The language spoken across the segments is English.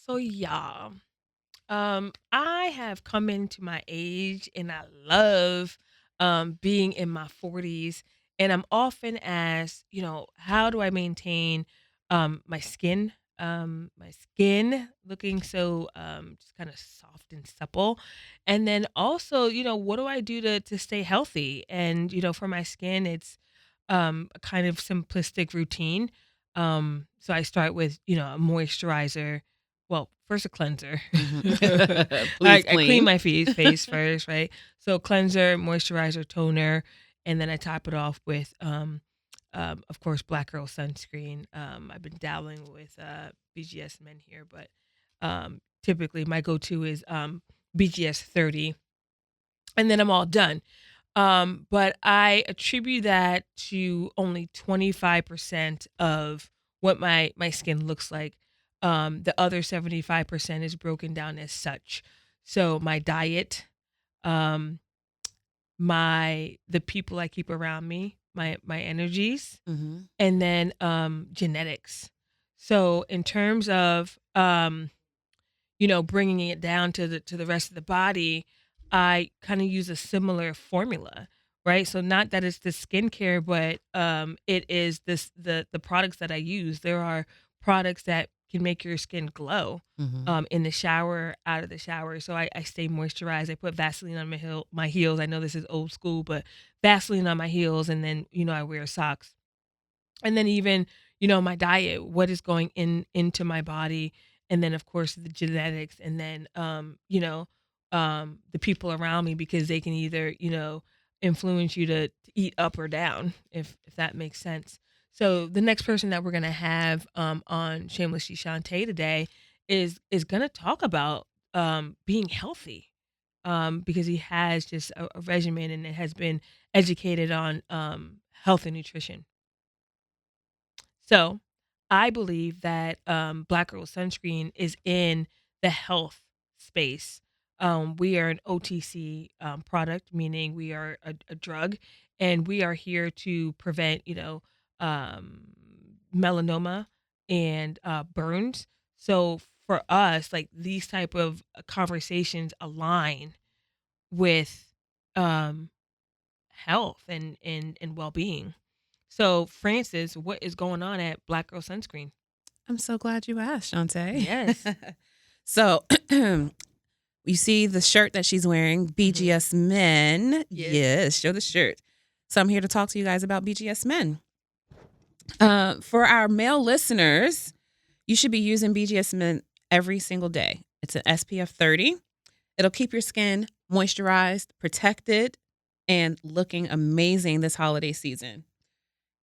So yeah, I have come into my age, and I love being in my 40s. And I'm often asked, how do I maintain my skin? My skin looking so just kind of soft and supple. And then also, what do I do to stay healthy? And for my skin, it's a kind of simplistic routine. So I start with, a moisturizer. Well, first a cleanser. Please I clean clean. my face first, right? So cleanser, moisturizer, toner, and then I top it off with, of course, Black Girl sunscreen. I've been dabbling with BGS Men here, but typically my go-to is BGS 30, and then I'm all done. But I attribute that to only 25% of what my skin looks like. The other 75% is broken down as such. So my diet, um, the people I keep around me, my energies, Hmm. and then genetics. So in terms of bringing it down to the rest of the body, I kind of use a similar formula, right? So not that it's the skincare, but it is the products that I use. There are products that can make your skin glow Hmm. in the shower, out of the shower. So I stay moisturized. I put Vaseline on my heels. I know this is old school, but Vaseline on my heels, and then I wear socks. And then even, my diet, what is going into my body, and then of course the genetics, and then the people around me, because they can either, influence you to eat up or down, if that makes sense. So the next person that we're gonna have on Shamelessly Shontay today is gonna talk about being healthy. Because he has just a regimen, and it has been educated on health and nutrition. So, I believe that Black Girl Sunscreen is in the health space. We are an OTC product, meaning we are a drug, and we are here to prevent, um, melanoma and burns. So for us, like, these type of conversations align with um, health and well being. So, Francis, what is going on at Black Girl Sunscreen? I'm so glad you asked, Shantae. Yes. So, you see the shirt that she's wearing, Mhm. BGS Men. Yes. Yes, show the shirt. So, I'm here to talk to you guys about BGS Men. For our male listeners, you should be using BGS Men every single day. It's an SPF 30. It'll keep your skin moisturized, protected, and looking amazing this holiday season.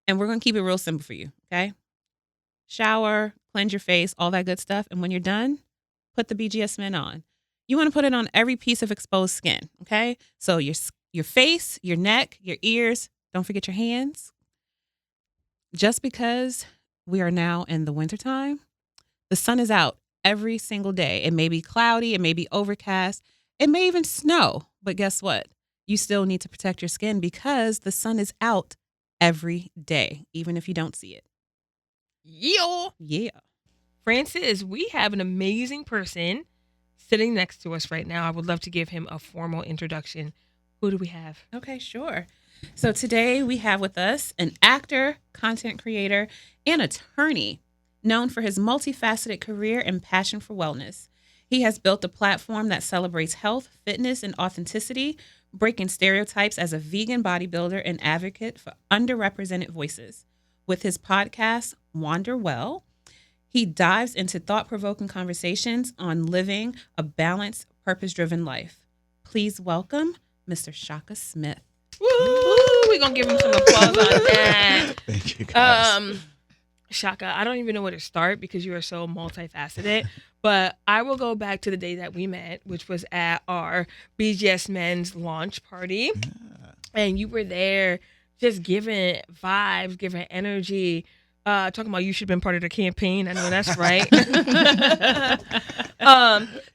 And we're going to keep it real simple for you, okay? Shower, cleanse your face, all that good stuff. And when you're done, put the BGS Men on. You want to put it on every piece of exposed skin, okay? So your face, your neck, your ears, don't forget your hands. Just because we are now in the wintertime, the sun is out every single day. It may be cloudy, it may be overcast, it may even snow. But guess what? You still need to protect your skin because the sun is out every day, even if you don't see it. Yo, Yeah. Francis, we have an amazing person sitting next to us right now. I would love to give him a formal introduction. Who do we have? Okay, sure. So today we have with us an actor, content creator, and attorney known for his multifaceted career and passion for wellness. He has built a platform that celebrates health, fitness, and authenticity, breaking stereotypes as a vegan bodybuilder and advocate for underrepresented voices. With his podcast, Wander Well, he dives into thought provoking conversations on living a balanced, purpose driven life. Please welcome Mr. Shaka Smith. Woo! We're gonna give him some applause on that. Thank you, guys. Shaka, I don't even know where to start because you are so multifaceted. But I will go back to the day that we met, which was at our BGS Men's launch party. Yeah. And you were there just giving vibes, giving energy, talking about you should have been part of the campaign. I know that's right.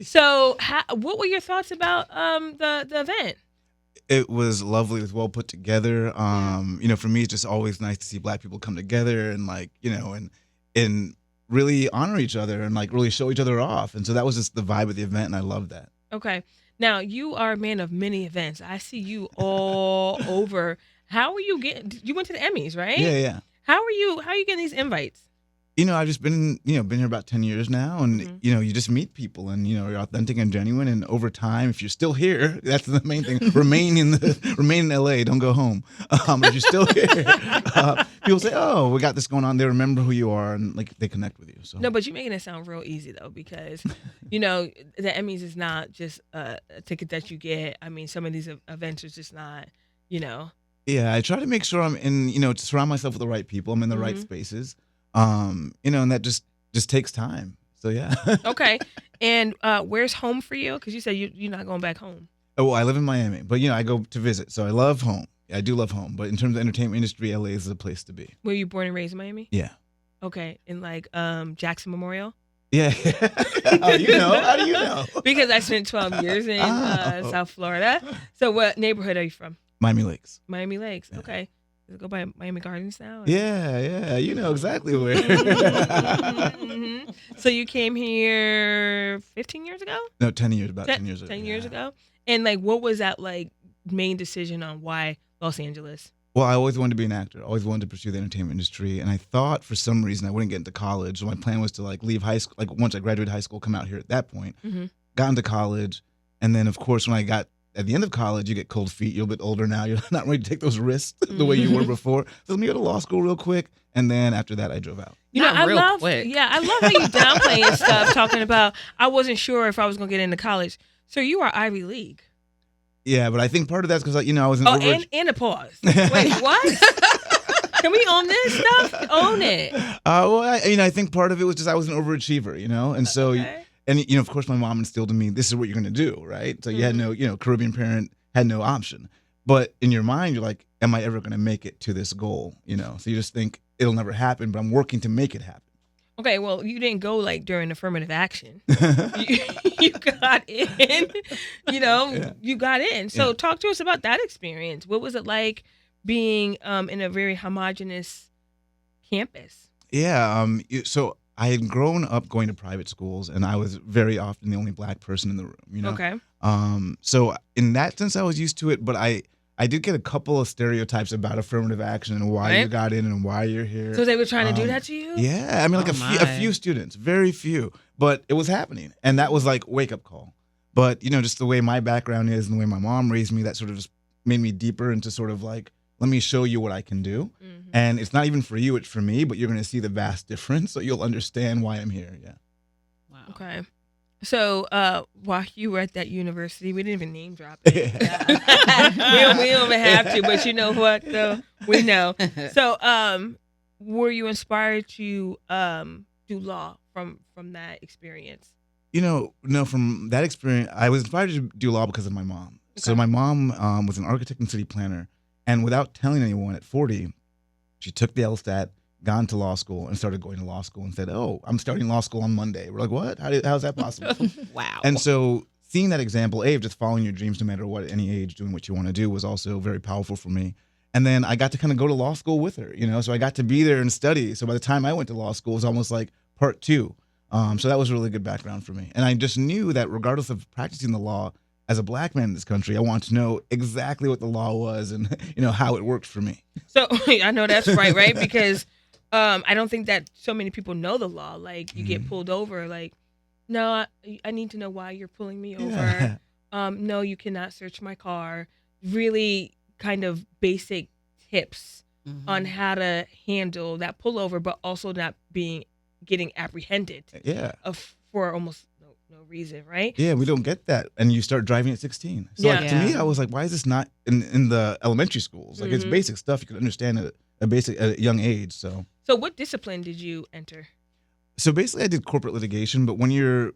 So what were your thoughts about the event? It was lovely. It was well put together. For me, it's just always nice to see Black people come together and and really honor each other and like really show each other off. And so that was just the vibe of the event, and I love that. Okay. Now you are a man of many events. I see you all over. How are you getting? You went to the Emmys, right? Yeah, yeah. How are you getting these invites? I've just been here about 10 years now, and Mhm. you just meet people, and you're authentic and genuine, and over time, if you're still here, that's the main thing. remain in LA, don't go home. If you're still here, people say, "Oh, we got this going on." They remember who you are, and like they connect with you. So No, but you're making it sound real easy though, because the Emmys is not just a ticket that you get. I mean, some of these events are just not. yeah, I try to make sure I'm in, to surround myself with the right people. I'm in the right Mhm. spaces, and that just takes time. So yeah. Okay. And where's home for you? Because you said you're not going back home. Oh, well, I live in Miami, but I go to visit, so I love home. I do love home, but in terms of the entertainment industry, LA is the place to be. Were you born and raised in Miami? Yeah. Okay. In like Jackson Memorial? Yeah. How do you know? How do you know? Because I spent 12 years in Oh. South Florida. So what neighborhood are you from? Miami Lakes. Miami Lakes. Yeah. Okay. Does it go by Miami Gardens now? Yeah, you know exactly where. Mhm. So you came here 15 years ago? No, 10 years, about 10 years ago. 10 years Yeah. ago? And like, what was that like main decision on why Los Angeles? Well, I always wanted to be an actor. I always wanted to pursue the entertainment industry, and I thought for some reason I wouldn't get into college. So my plan was to like leave high school, like once I graduated high school, come out here at that point. Mhm. Got into college, and then of course when I got at the end of college, you get cold feet. You're a bit older now. You're not ready to take those risks the way you were before. So let me go to law school real quick, and then after that, I drove out. Not I real love, quick. yeah, I love how you downplaying stuff, talking about I wasn't sure if I was gonna get into college. So you are Ivy League. Yeah, but I think part of that's because I was in Oh, and a pause. Wait, what? Can we own this stuff? Own it. Well, I think part of it was just I was an overachiever, and so. Okay. And, of course, my mom instilled in me, this is what you're going to do, right? So you had no, Caribbean parent, had no option. But in your mind, you're like, am I ever going to make it to this goal? So you just think it'll never happen, but I'm working to make it happen. Okay, well, you didn't go like during affirmative action. you got in, Yeah. you got in. So Yeah. talk to us about that experience. What was it like being in a very homogenous campus? Yeah. So I had grown up going to private schools, and I was very often the only black person in the room, Okay. So in that sense, I was used to it, but I did get a couple of stereotypes about affirmative action and why you Right. got in and why you're here. So they were trying to do that to you? Yeah, I mean, like Oh, a my. few students, very few, but it was happening, and that was like wake up call. But just the way my background is and the way my mom raised me, that sort of just made me deeper into sort of like, let me show you what I can do, Mhm. and it's not even for you, it's for me. But you're going to see the vast difference, so you'll understand why I'm here. Yeah. Wow. Okay. So while you were at that university, we didn't even name drop it. we don't even have to, but you know what though? We know. So were you inspired to do law from that experience? No, from that experience, I was inspired to do law because of my mom. So Okay. my mom was an architect and city planner, and without telling anyone at 40, she took the LSAT, got into law school, and started going to law school and said, "Oh, I'm starting law school on Monday." We're like, "What? How's that possible?" Wow. And so seeing that example, of just following your dreams no matter what, at any age, doing what you want to do, was also very powerful for me. And then I got to kind of go to law school with her, so I got to be there and study. So by the time I went to law school, it was almost like part two. So that was a really good background for me. And I just knew that regardless of practicing the law, as a black man in this country, I wanted to know exactly what the law was and, how it worked for me. So I know that's right? Because I don't think that so many people know the law. Like you get pulled over, like, no, I need to know why you're pulling me over. Yeah. No, you cannot search my car. Really kind of basic tips Mhm. on how to handle that pullover, but also not getting apprehended Yeah. for almost no reason, right? Yeah, we don't get that. And you start driving at 16. So like, to Yeah. me, I was like, why is this not in the elementary schools? Like it's Mhm. basic stuff you can understand at a young age. So So what discipline did you enter? basically I did corporate litigation, but when you're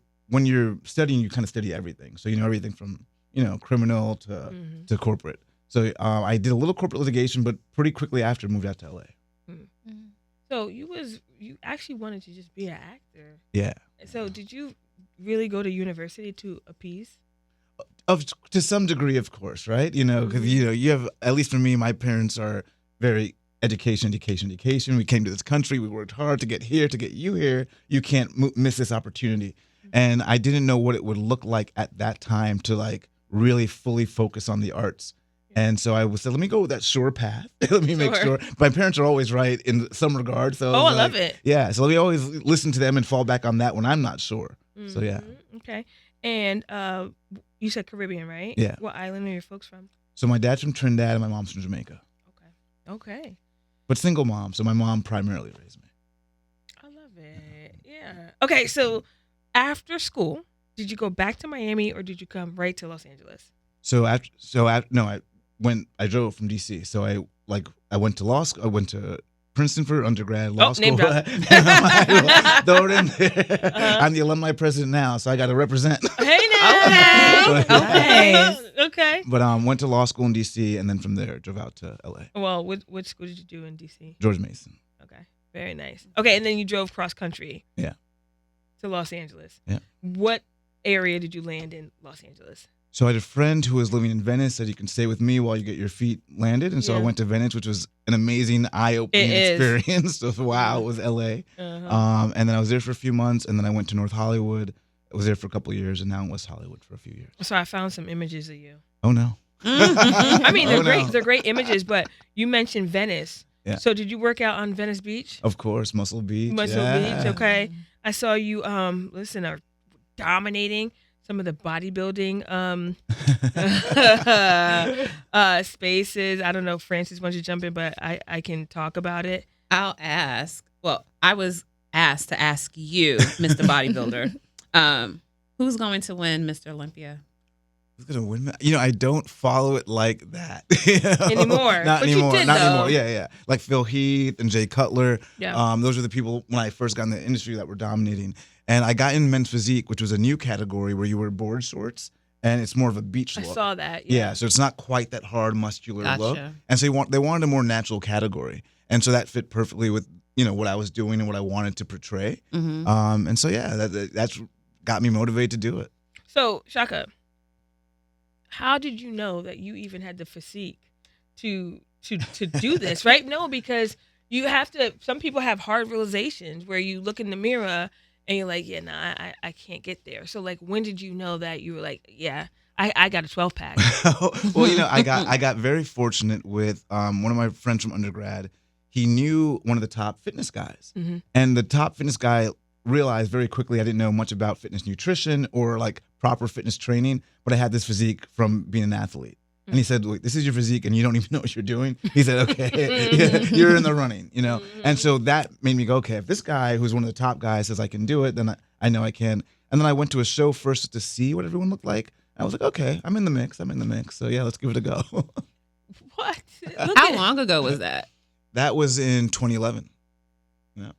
studying, you kind of study everything. So everything from, criminal Mhm. to corporate. So I did a little corporate litigation, but pretty quickly after moved out to LA. So you actually wanted to just be an actor. Yeah. So did you really go to university to appease? To some degree, of course, right? Because Mhm. you have, at least for me, my parents are very education. We came to this country. We worked hard to get here, to get you here. You can't miss this opportunity. And I didn't know what it would look like at that time to like really fully focus on the arts. And so I said, let me go with that sure path. Let me make sure. My parents are always right in some regard. So I love it. Yeah. So let me always listen to them and fall back on that when I'm not sure. So yeah. Okay. And you said Caribbean, right? Yeah. What island are your folks from? So my dad's from Trinidad and my mom's from Jamaica. Okay. But single mom. So my mom primarily raised me. I love it. Yeah. Okay. So after school, did you go back to Miami or did you come right to Los Angeles? I drove from DC. So I went to law school. I went to Princeton for undergrad, law school. Name drop. Throw it in there. I'm the alumni president now, so I got to represent. Hey now. Okay. But went to law school in DC, and then from there drove out to LA. Well, which school did you do in DC? George Mason. Okay, very nice. Okay, and then you drove cross country. Yeah. To Los Angeles. Yeah. What area did you land in Los Angeles? So I had a friend who was living in Venice, said you can stay with me while you get your feet landed. And so I went to Venice, which was an amazing, eye-opening experience. So wow, it was LA. And then I was there for a few months, and then I went to North Hollywood. I was there for a couple of years, and now in West Hollywood for a few years. So I found some images of you. Oh no. I mean, they're great. No. They're great images, but you mentioned Venice. Yeah. So did you work out on Venice Beach? Of course, Muscle Beach. Beach, okay. I saw you are dominating some of the bodybuilding spaces. I don't know if Francis wants to jump in, but I can talk about it. I'll ask. Well, I was asked to ask you, Mr. Bodybuilder, who's going to win Mr. Olympia? Who's going to win? I don't follow it like that. Anymore. Not but anymore. You did, not though. anymore. Yeah. Like Phil Heath and Jay Cutler. Yeah. Those are the people when I first got in the industry that were dominating. And I got in men's physique, which was a new category where you wear board shorts, and it's more of a beach look. I saw that. Yeah, so it's not quite that hard, muscular look. And so they wanted a more natural category. And so that fit perfectly with, what I was doing and what I wanted to portray. Mm-hmm. And so, yeah, that's got me motivated to do it. So, Shaka, how did you know that you even had the physique to do this, right? No, because you have to, some people have hard realizations where you look in the mirror and you're like, yeah, nah, I can't get there. So like, when did you know that you were like, yeah, I got a 12-pack? Well, I got very fortunate with one of my friends from undergrad. He knew one of the top fitness guys. Mm-hmm. And the top fitness guy realized very quickly I didn't know much about fitness nutrition or like proper fitness training, but I had this physique from being an athlete. And he said, look, this is your physique and you don't even know what you're doing. He said, okay, you're in the running, And so that made me go, okay, if this guy who's one of the top guys says I can do it, then I know I can. And then I went to a show first to see what everyone looked like. I was like, okay, I'm in the mix. So yeah, let's give it a go. What? How long ago was that? That was in 2011. Yeah.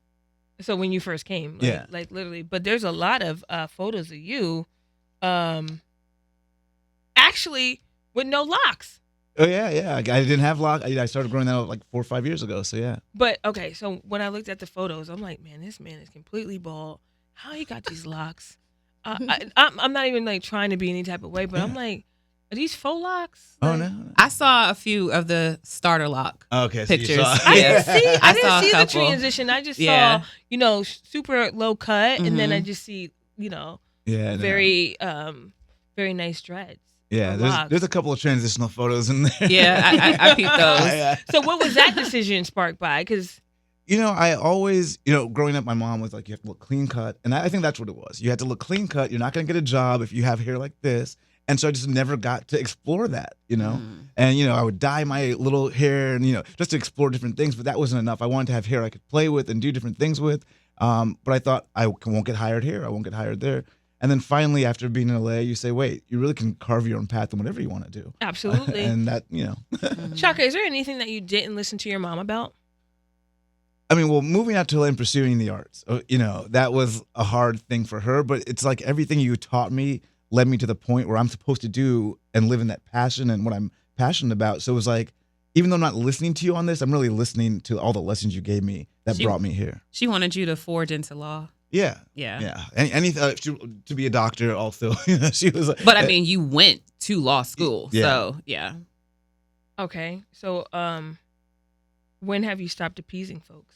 So when you first came, like literally, but there's a lot of photos of you, actually with no locks. Oh yeah. I didn't have locks. I started growing that out like 4 or 5 years ago. So yeah. But okay, so when I looked at the photos, I'm like, man, this man is completely bald. How he got these locks? I'm not even like trying to be any type of way, but I'm like, are these faux locks? Oh Like, no. I saw a few of the starter lock Okay. So you pictures. saw- I didn't see. I saw didn't a see the couple. transition. I just Yeah. saw, super low cut, and then I Mhm. just see, Yeah. no. very nice dreads. Yeah. or locks. There's a couple of transitional photos in there. Yeah, I peeped those. Yeah. So what was that decision sparked by? Because I always, growing up, my mom was like, you have to look clean cut. And I think that's what it was. You had to look clean cut. You're not going to get a job if you have hair like this. And so I just never got to explore that, And, I would dye my little hair and, just to explore different things. But that wasn't enough. I wanted to have hair I could play with and do different things with. But I thought I won't get hired here. I won't get hired there. And then finally, after being in LA, you say, wait, you really can carve your own path in whatever you want to do. absolutely. And that, Shaka, is there anything that you didn't listen to your mom about? I mean, well, moving out to LA and pursuing the arts, that was a hard thing for her. But it's like everything you taught me led me to the point where I'm supposed to do and live in that passion and what I'm passionate about. So it was like, even though I'm not listening to you on this, I'm really listening to all the lessons you gave me that brought me here. She wanted you to forge into law. Yeah. Yeah. To be a doctor also. She was like, But I mean, you went to law school. Yeah. So, yeah. Okay, so when have you stopped appeasing folks?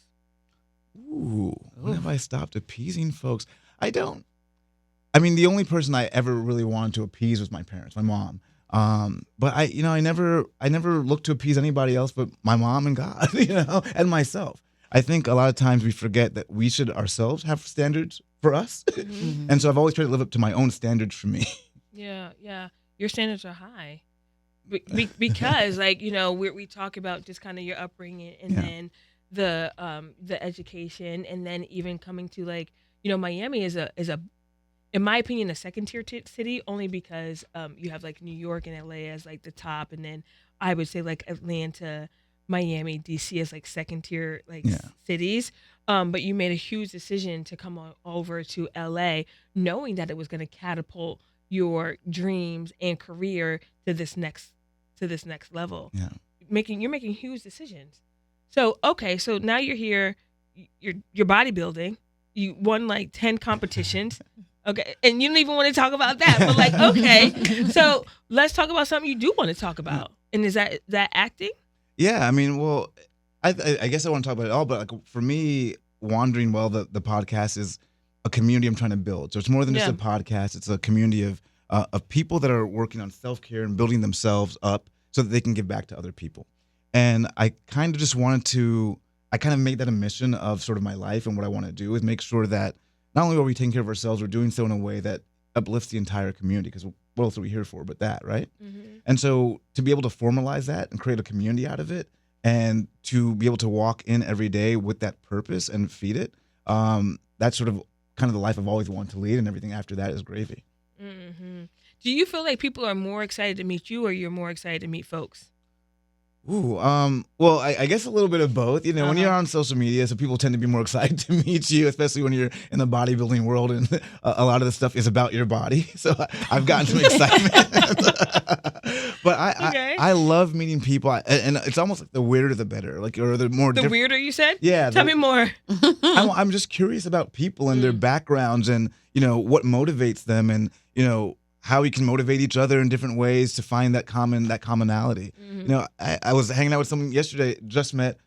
Ooh, when have I stopped appeasing folks? I don't. I mean, the only person I ever really wanted to appease was my parents, my mom. But I never looked to appease anybody else but my mom and God, and myself. I think a lot of times we forget that we should ourselves have standards for us. Mm-hmm. And so I've always tried to live up to my own standards for me. Yeah, yeah. Your standards are high. Because we talk about just kind of your upbringing and then the education and then even coming to Miami is a in my opinion a second tier city only because you have like New York and LA as like the top, and then I would say like Atlanta, Miami, DC as like second tier cities. But you made a huge decision to come over to LA knowing that it was going to catapult your dreams and career to this next level. Yeah. You're making huge decisions. So so now you're here, you're bodybuilding. You won like 10 competitions. Okay. And you don't even want to talk about that. But like, okay. So let's talk about something you do want to talk about. And is that acting? Yeah, I mean, well, I guess I want to talk about it all, but like for me, Wandering Well, the podcast is a community I'm trying to build. So it's more than just a podcast. It's a community of people that are working on self-care and building themselves up so that they can give back to other people. And I kind of just I kind of made that a mission of sort of my life, and what I want to do is make sure that not only are we taking care of ourselves, we're doing so in a way that uplifts the entire community, because what else are we here for but that, right? Mm-hmm. And so to be able to formalize that and create a community out of it, and to be able to walk in every day with that purpose and feed it, that's sort of kind of the life I've always wanted to lead, and everything after that is gravy. Mm-hmm. Do you feel like people are more excited to meet you, or you're more excited to meet folks? Ooh, well, I guess a little bit of both. When you're on social media, so people tend to be more excited to meet you, especially when you're in the bodybuilding world, and a lot of the stuff is about your body. So I've gotten some excitement. But I love meeting people, and it's almost like the weirder the better, or the more the weirder you said. Yeah, tell me more. I'm just curious about people and their backgrounds, and what motivates them, and how we can motivate each other in different ways to find that commonality. Mm-hmm. I was hanging out with someone yesterday, just met,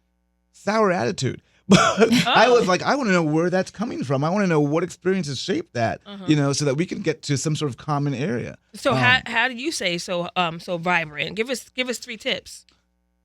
sour attitude. But I was like, I want to know where that's coming from. I want to know what experiences shaped that, so that we can get to some sort of common area. So how do you say so vibrant? Give us 3 tips.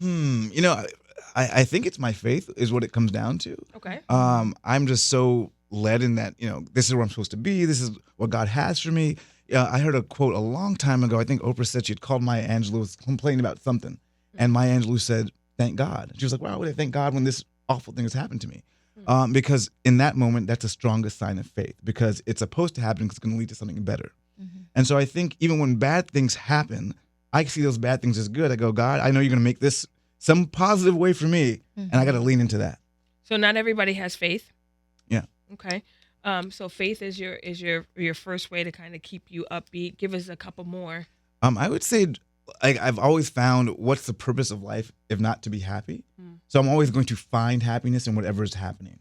I think it's my faith is what it comes down to. Okay. I'm just so led in that, this is where I'm supposed to be. This is what God has for me. I heard a quote a long time ago. I think Oprah said she had called Maya Angelou, was complaining about something. And Maya Angelou said, thank God. She was like, why would I thank God when this awful thing has happened to me? Because in that moment, that's the strongest sign of faith, because it's supposed to happen because it's going to lead to something better. Mm-hmm. And so I think even when bad things happen, I see those bad things as good. I go, God, I know you're going to make this some positive way for me, and I got to lean into that. So not everybody has faith. Yeah. Okay. So faith is your first way to kind of keep you upbeat. Give us a couple more. I would say, I've always found, what's the purpose of life if not to be happy? So I'm always going to find happiness in whatever is happening.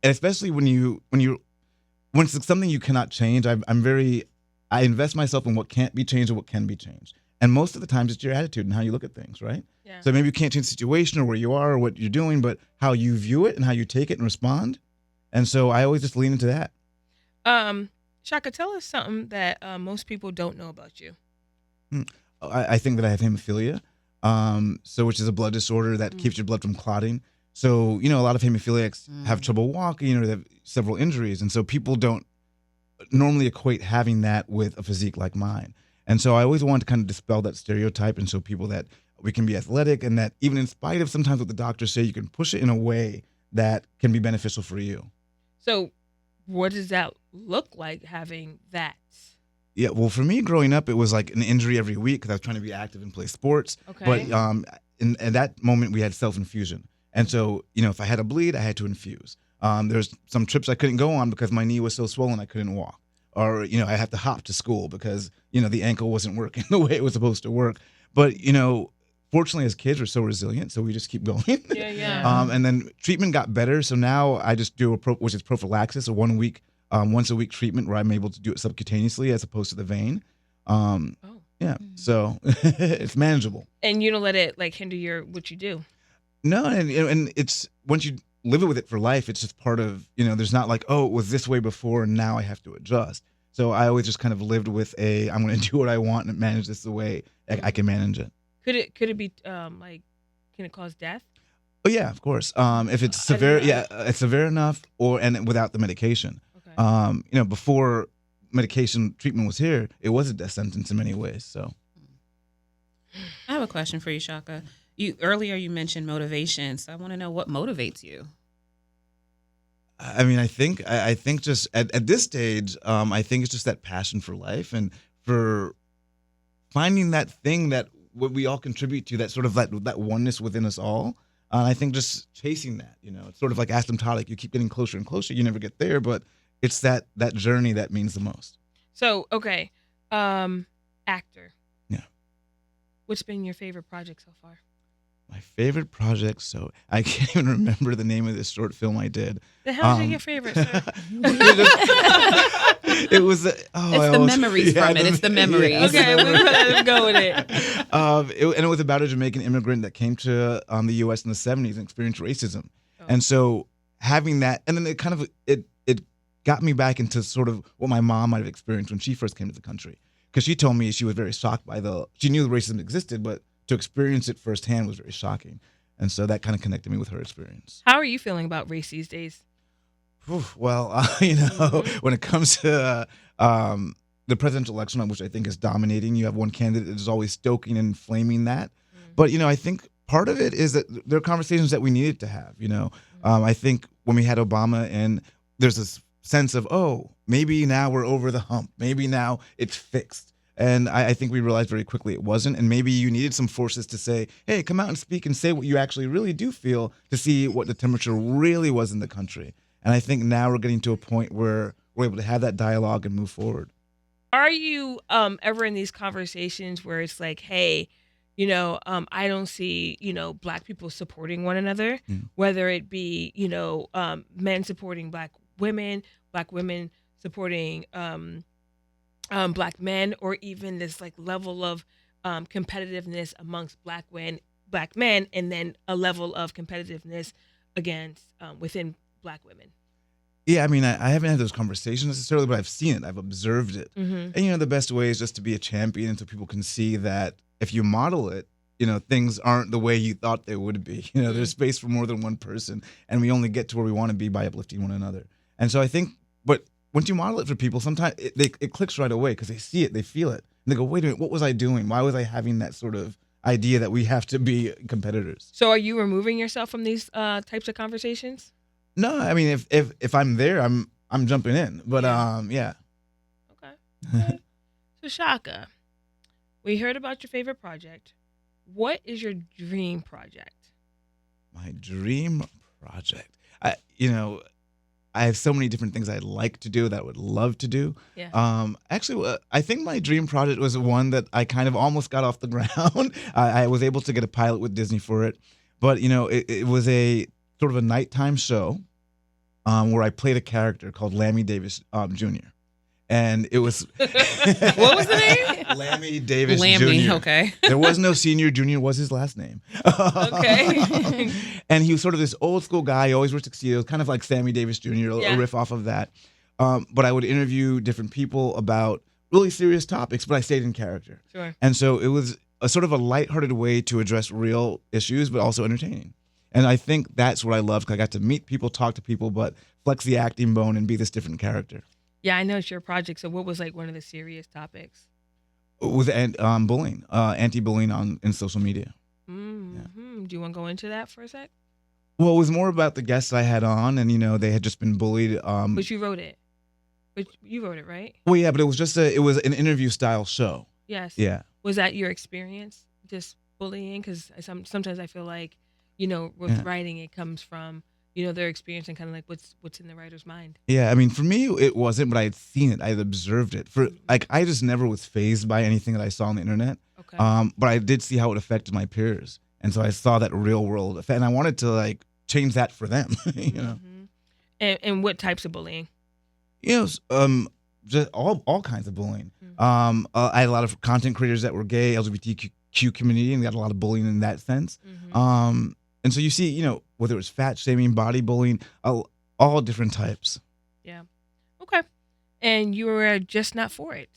Especially when it's something you cannot change. I invest myself in what can't be changed and what can be changed. And most of the times it's your attitude and how you look at things, right? Yeah. So maybe you can't change the situation or where you are or what you're doing, but how you view it and how you take it and respond. And so I always just lean into that. Shaka, tell us something that most people don't know about you. I think that I have hemophilia, which is a blood disorder that keeps your blood from clotting. So, a lot of hemophiliacs have trouble walking, or they have several injuries. And so people don't normally equate having that with a physique like mine. And so I always want to kind of dispel that stereotype and show people that we can be athletic, and that even in spite of sometimes what the doctors say, you can push it in a way that can be beneficial for you. So what does that look like, having that? Yeah, well, for me growing up, it was like an injury every week because I was trying to be active and play sports. Okay. But in that moment, we had self-infusion. And so, if I had a bleed, I had to infuse. There's some trips I couldn't go on because my knee was so swollen I couldn't walk. Or, I had to hop to school because, the ankle wasn't working the way it was supposed to work. But, fortunately, as kids, we're so resilient, so we just keep going. Yeah. And then treatment got better, so now I just do which is prophylaxis, a once a week treatment where I'm able to do it subcutaneously as opposed to the vein. Yeah, so it's manageable. And you don't let it hinder what you do. No, and it's once you live it with it for life, it's just part of, there's not like, oh, it was this way before and now I have to adjust. So I always just kind of lived with I'm going to do what I want and manage this the way I can manage it. Could it be like, can it cause death? Oh yeah, of course. If it's I didn't severe, know. yeah, it's severe enough, and without the medication. Okay. Before medication treatment was here, it was a death sentence in many ways. So I have a question for you, Shaka. Earlier you mentioned motivation, so I want to know what motivates you. I mean, I think just at this stage, I think it's just that passion for life and for finding that thing that what we all contribute to, that sort of that oneness within us all. I think just chasing that, it's sort of like asymptotic. You keep getting closer and closer. You never get there, but it's that journey that means the most. So, okay, actor. Yeah. What's been your favorite project so far? My favorite project, so I can't even remember the name of this short film I did. The hell's your favorite, sir? It was. It's the memories from it. It's the memories. Yeah. Okay, we're gonna go with it. And it was about a Jamaican immigrant that came to the U.S. in the '70s and experienced racism, and so having that, and then it kind of it got me back into sort of what my mom might have experienced when she first came to the country, because she told me she was very shocked by she knew the racism existed, but to experience it firsthand was very shocking, and so that kind of connected me with her experience. How are you feeling about race these days? Well, when it comes to the presidential election, which I think is dominating, you have one candidate that is always stoking and inflaming that. But, I think part of it is that there are conversations that we needed to have, I think when we had Obama and there's this sense of, oh, maybe now we're over the hump. Maybe now it's fixed. And I think we realized very quickly it wasn't. And maybe you needed some forces to say, hey, come out and speak and say what you actually really do feel to see what the temperature really was in the country. And I think now we're getting to a point where we're able to have that dialogue and move forward. Are you ever in these conversations where it's like, hey, I don't see, Black people supporting one another, whether it be, men supporting Black women supporting Black men, or even this like level of competitiveness amongst Black men, and then a level of competitiveness against within Black women? Yeah, I mean, I haven't had those conversations necessarily, but I've seen it. I've observed it. Mm-hmm. And, the best way is just to be a champion so people can see that if you model it, things aren't the way you thought they would be. There's space for more than one person, and we only get to where we want to be by uplifting one another. And so I think, but once you model it for people, sometimes it clicks right away because they see it, they feel it. And they go, wait a minute, what was I doing? Why was I having that sort of idea that we have to be competitors? So are you removing yourself from these types of conversations? No, I mean, if I'm there, I'm jumping in. But yeah. Okay. So Shaka, we heard about your favorite project. What is your dream project? My dream project. I have so many different things I'd like to do that I would love to do. Yeah. Actually, I think my dream project was one that I kind of almost got off the ground. I was able to get a pilot with Disney for it, but it was a sort of a nighttime show where I played a character called Lammy Davis Jr. And it was What was the name? Lammy Davis Lammy, Jr. okay. There was no senior. Junior was his last name. Okay. And he was sort of this old school guy. He always wore tuxedos, kind of like Sammy Davis Jr., Yeah. a riff off of that. But I would interview different people about really serious topics, but I stayed in character. Sure. And so it was a sort of a lighthearted way to address real issues, but also entertaining. And I think that's what I loved, because I got to meet people, talk to people, but flex the acting bone and be this different character. Yeah, I know it's your project. So what was like one of the serious topics? With bullying, anti-bullying in social media. Mm-hmm. Do you want to go into that for a sec? Well, it was more about the guests I had on, and they had just been bullied. But you wrote it. But you wrote it, right? Well, yeah, but it was an interview style show. Yes. Yeah. Was that your experience, just bullying? Because sometimes I feel like, with Yeah. writing, it comes from, their experience and kind of like what's in the writer's mind. Yeah, I mean, for me, it wasn't, but I had seen it. I had observed it. I just never was fazed by anything that I saw on the internet. Okay. But I did see how it affected my peers, and so I saw that real world effect, and I wanted to change that for them. Mm-hmm. And what types of bullying? Just all kinds of bullying. Mm-hmm. I had a lot of content creators that were gay, LGBTQ community, and got a lot of bullying in that sense. Mm-hmm. And so you see, whether it's fat shaming, bodybuilding, all different types Yeah. Okay. And you were just not for it.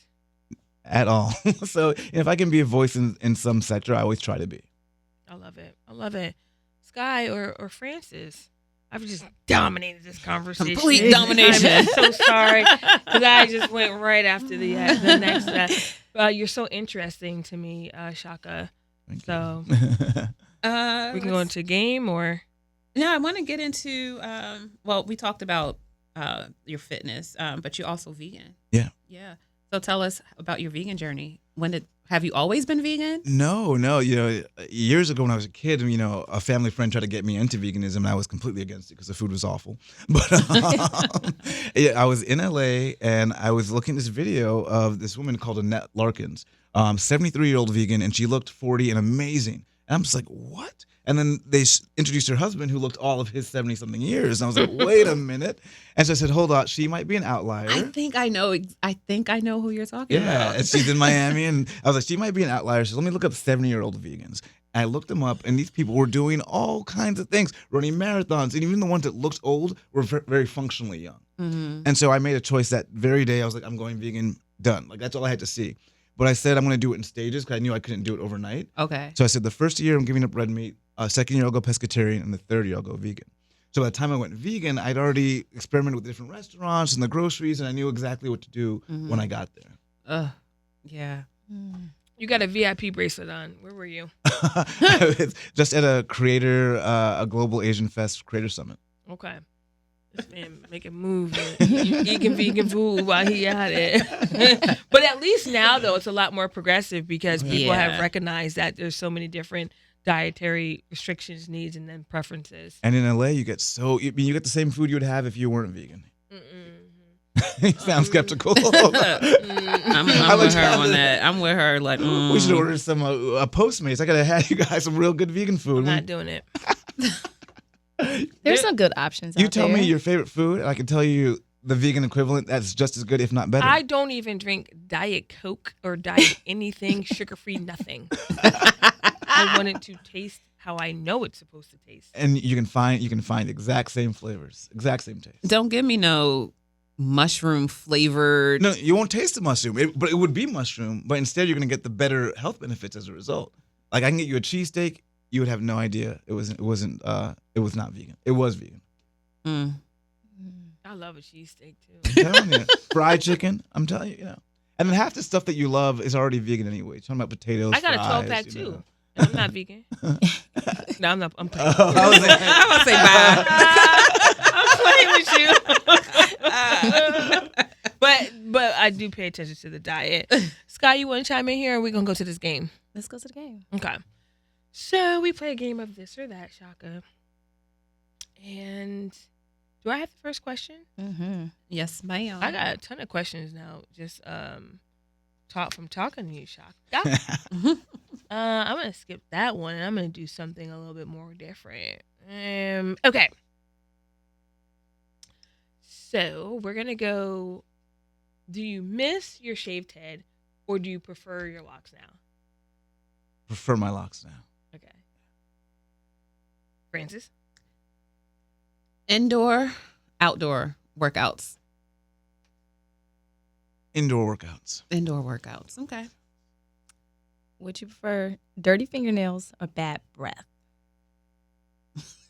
at all. So if I can be a voice in some sector, I always try to be. I love it. I love it. Sky or Francis, I've just dominated this conversation. Complete domination. I'm so sorry because I just went right after the next. You're so interesting to me, Shaka. Thank So you. we can go into a game or. No, I want to get into. Well, we talked about your fitness, but you're also vegan. Yeah. Yeah. So tell us about your vegan journey. Have you always been vegan? No. Years ago when I was a kid, a family friend tried to get me into veganism, and I was completely against it because the food was awful. But yeah, I was in LA, and I was looking at this video of this woman called Annette Larkins, 73-year-old vegan, and she looked 40 and amazing. And I'm just like, what? And then they introduced her husband, who looked all of his 70-something years. And I was like, wait a minute. And so I said, hold on, she might be an outlier. I think I know who you're talking about. Yeah, and she's in Miami. And I was like, she might be an outlier. So let me look up 70-year-old vegans. And I looked them up, and these people were doing all kinds of things, running marathons. And even the ones that looked old were very functionally young. Mm-hmm. And so I made a choice that very day. I was like, I'm going vegan, done. Like, that's all I had to see. But I said I'm going to do it in stages because I knew I couldn't do it overnight. Okay. So I said the first year I'm giving up red meat, second year I'll go pescatarian, and the third year I'll go vegan. So by the time I went vegan, I'd already experimented with different restaurants and the groceries, and I knew exactly what to do when I got there. Yeah. You got a VIP bracelet on. Where were you? It's just at a Global Asian Fest Creator Summit. Okay. This man making moves, eating vegan food while he at it. But at least now, though, it's a lot more progressive because people have recognized that there's so many different dietary restrictions, needs, and then preferences. And in LA, you get the same food you would have if you weren't vegan. You sound skeptical. I'm with her on that. I'm with her. Like, we should order some Postmates. I gotta have you guys some real good vegan food. I'm not doing it. There's some good options. You out tell there. me your favorite food, and I can tell you the vegan equivalent that's just as good, if not better. I don't even drink Diet Coke or Diet anything, sugar-free, nothing. I want it to taste how I know it's supposed to taste. And you can find exact same flavors, exact same taste. don't give me no mushroom flavored. No, you won't taste the mushroom, but it would be mushroom. But instead, you're gonna get the better health benefits as a result. Like I can get you a cheesesteak, you would have no idea it was not vegan. It was vegan. Mm. I love a cheesesteak too. I'm telling you, fried chicken. I'm telling you, And then half the stuff that you love is already vegan anyway. You're talking about potatoes. I got a fries, 12-pack too. And I'm not vegan. No, I'm not. I'm playing. I was like, I was say bye. I'm playing with you. But I do pay attention to the diet. Sky, you want to chime in here, or are we gonna go to this game? Let's go to the game. Okay. So we play a game of this or that, Shaka. And do I have the first question? Mm-hmm. Yes, ma'am. I got a ton of questions now. Just talking to you, Shaka. I'm gonna skip that one, and I'm gonna do something a little bit more different. Okay. So we're gonna go. Do you miss your shaved head, or do you prefer your locks now? prefer my locks now. Okay. Francis? Indoor, outdoor workouts. Indoor workouts. Indoor workouts. Okay. Would you prefer dirty fingernails or bad breath?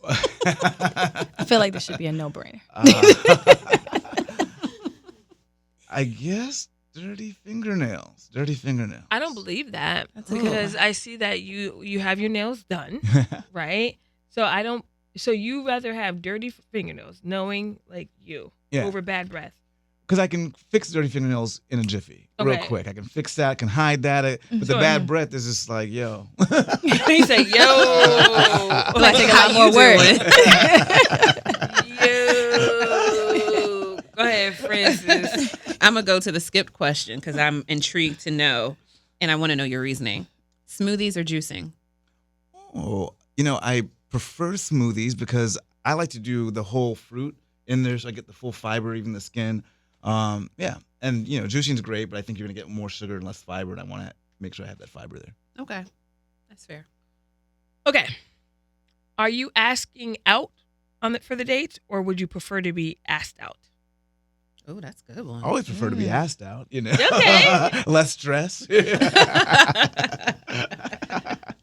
I feel like this should be a no-brainer. I guess dirty fingernails. Dirty fingernails. I don't believe that That's because I see that you have your nails done, right? So I don't. So you rather have dirty fingernails, knowing like you, Yeah. over bad breath. Because I can fix dirty fingernails in a jiffy, real Okay. quick. I can fix that, can hide that. But the Sure. bad breath is just like, yo. He said, "Yo, Might take a lot more work. yo." Go ahead, Francis. I'm going to go to the skipped question because I'm intrigued to know, and I want to know your reasoning. Smoothies or juicing? Oh, I prefer smoothies because I like to do the whole fruit in there so I get the full fiber, even the skin. Yeah. And, juicing is great, but I think you're going to get more sugar and less fiber, and I want to make sure I have that fiber there. Okay. That's fair. Okay. Are you asking out for the dates, or would you prefer to be asked out? Oh, that's a good one. I always prefer to be asked out, Okay. Less stress.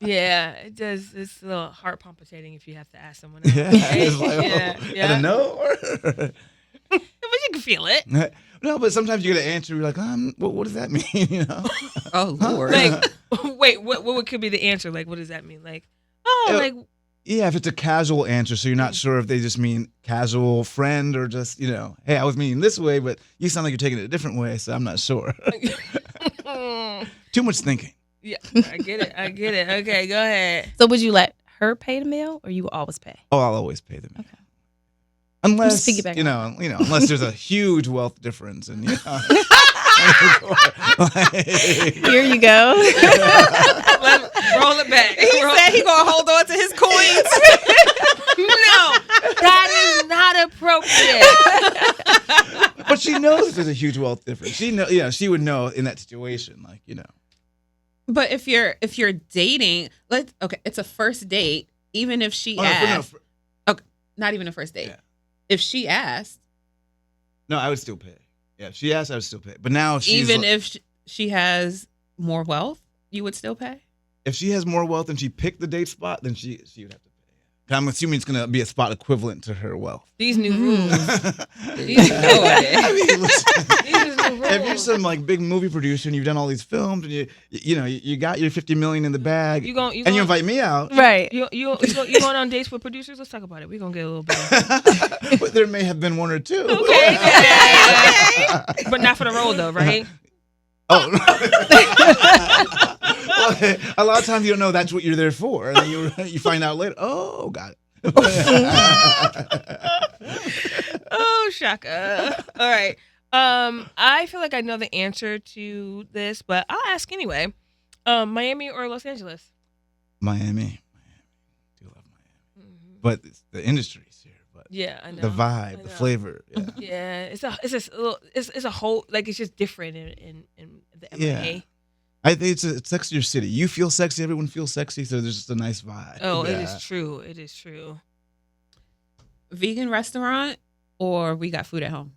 Yeah, it does. It's a little heart palpitating if you have to ask someone else. Yeah, Right? it's like, Yeah. I don't know. But you can feel it. No, but sometimes you get an answer. You're like, what does that mean? Oh, Lord. Like, wait, what could be the answer? Like, what does that mean? Like, Yeah, if it's a casual answer, so you're not sure if they just mean casual friend or just, hey, I was meaning this way, but you sound like you're taking it a different way, so I'm not sure. Too much thinking. Yeah, I get it. Okay, go ahead. So would you let her pay the meal, or you will always pay? Oh, I'll always pay them. Okay. Unless, Just piggyback unless there's a huge wealth difference. And, Here you go. Roll it back. He said he gonna hold on to his coins. No, that is not appropriate. But she knows there's a huge wealth difference. She would know in that situation, But if you're dating, it's a first date. Even if she asked, not even a first date. Yeah. If she asked, No, I would still pay. Yeah, if she asked, I would still pay. But now, if she's even if she has more wealth, you would still pay. if she has more wealth and she picked the date spot, then she would have to pay. I'm assuming it's going to be a spot equivalent to her wealth. These new rules. These I mean, listen, These are new rules. if you're some big movie producer and you've done all these films and you got your $50 million in the bag, you invite me out, Right. You going on dates with producers? Let's talk about it. We're gonna get a little bit. but there may have been one or two. Okay. But not for the role though, right? Oh. Well, a lot of times you don't know that's what you're there for, and then you find out later. Oh, got it. Oh, Shaka. All right. I feel like I know the answer to this, but I'll ask anyway. Miami or Los Angeles? Miami. Do love Miami, but it's the industry's here. But Yeah, I know. the vibe, the flavor. Yeah. Yeah, it's a whole it's just different in the MMA. Yeah. I think it's a sexier city. You feel sexy, everyone feels sexy, so there's just a nice vibe. Oh, Yeah. it is true. It is true. Vegan restaurant or we got food at home?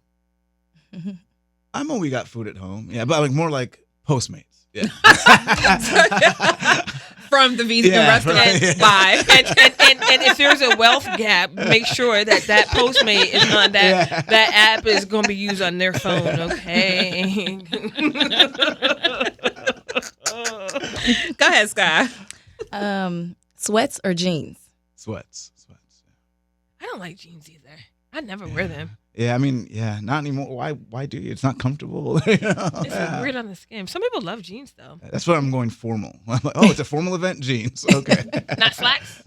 I'm a we got food at home. Yeah, but more like Postmates. Yeah. From the vegan restaurant. right. Bye. And if there's a wealth gap, make sure that Postmate is on that app is going to be used on their phone. Okay. Go ahead, Sky. Sweats or jeans? Sweats. Yeah. I don't like jeans either. I never wear them. Yeah, I mean, not anymore. Why do you? It's not comfortable. It's It's weird on the skin. Some people love jeans though. That's why I'm going formal. I'm like, oh, it's a formal event, jeans. Okay. Not slacks.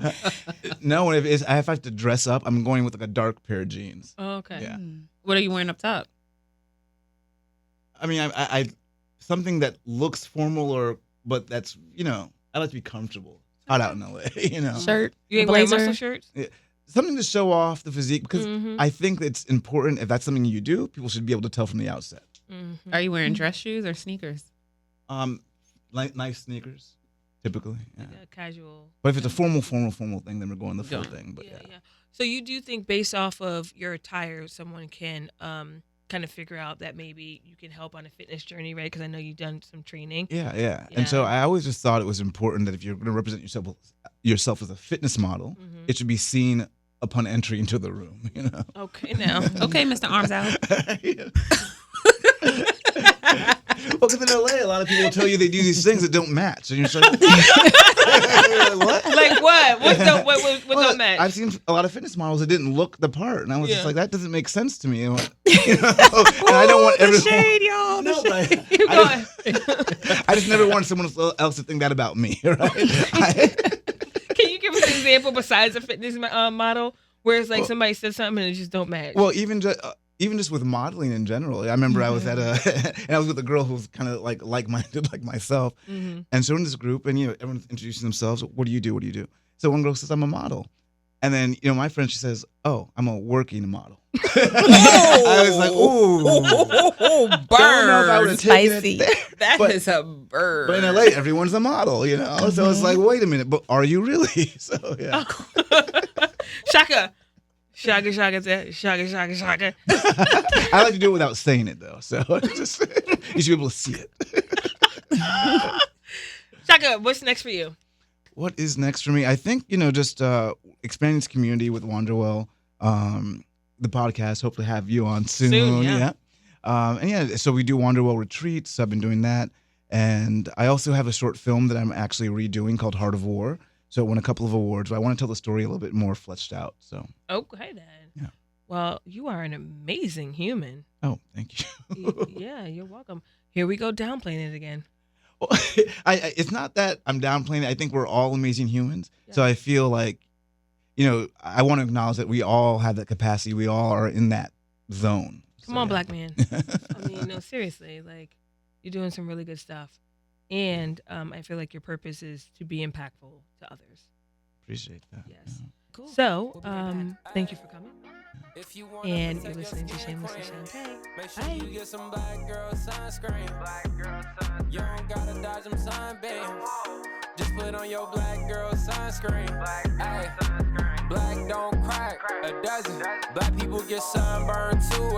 No, if I have to dress up, I'm going with a dark pair of jeans. Oh, okay. Yeah. What are you wearing up top? I mean, I something that looks formal but that's I like to be comfortable. Hot out in LA, Shirt, You ain't wearing blazer. muscle shirts? Something to show off the physique because Mhm. I think it's important if that's something you do. People should be able to tell from the outset. Mhm. Are you wearing dress shoes or sneakers? Nice sneakers, typically. Yeah. Like a casual. But if it's a formal thing, then we're going the full Yeah. thing. But Yeah. So you do think based off of your attire, someone can kind of figure out that maybe you can help on a fitness journey, right? Because I know you've done some training. Yeah. And so I always just thought it was important that if you're going to represent yourself as a fitness model, Mhm. it should be seen upon entry into the room. Okay, now. Okay, Mr. Arms Out. Yeah. Well, because in LA, a lot of people will tell you they do these things that don't match, and you're just like, what? Like what? What don't match? I've seen a lot of fitness models that didn't look the part, and I was Yeah. just like, that doesn't make sense to me. And I don't want everyone. y'all. No, but Keep I going. I just never wanted someone else to think that about me, right? Can you give us an example besides a fitness model where it's like somebody said something and it just don't match? Well, even just with modeling in general, I remember I was at and I was with a girl who was kind of like-minded like myself, Mm-hmm. and so in this group, and everyone's introducing themselves. What do you do? What do you do? So one girl says, I'm a model, And then, my friend, she says, "Oh, I'm a working model." I was like, "Ooh, bird. don't know if I would have taken Spicy. it there." That But- is a bird. But in LA, everyone's a model, So it's like, wait a minute, but are you really? So yeah. Shaka. Shaka, shaka, shaka, shaka, shaka. I like to do it without saying it though, so just you should be able to see it. Shaka, what's next for you? What is next for me? I think just expanding this community with Wanderwell, the podcast. Hopefully, have you on soon. Soon, yeah. And yeah, so we do Wanderwell retreats. I've been doing that, and I also have a short film that I'm actually redoing called Heart of War. So it won a couple of awards, but I want to tell the story a little bit more fleshed out. So. Okay, then. Yeah. Well, you are an amazing human. Oh, thank you. Yeah, you're welcome. Here we go downplaying it again. Well, it's not that I'm downplaying it. I think we're all amazing humans. Yeah. So I feel like, I want to acknowledge that we all have that capacity. We all are in that zone. Come So, on, yeah. black man. I mean, no, seriously, like you're doing some really good stuff, and I feel like your purpose is to be impactful to others. Appreciate that. Yes. Yeah. Cool. So, thank you for coming, and you're listening to Shamelessly Shontay. Make sure Bye. you get some black girl sunscreen. You don't gotta dodge them sunbeams. Just put on your black girl sunscreen. Ay, black don't crack a dozen. Black people get sunburned too.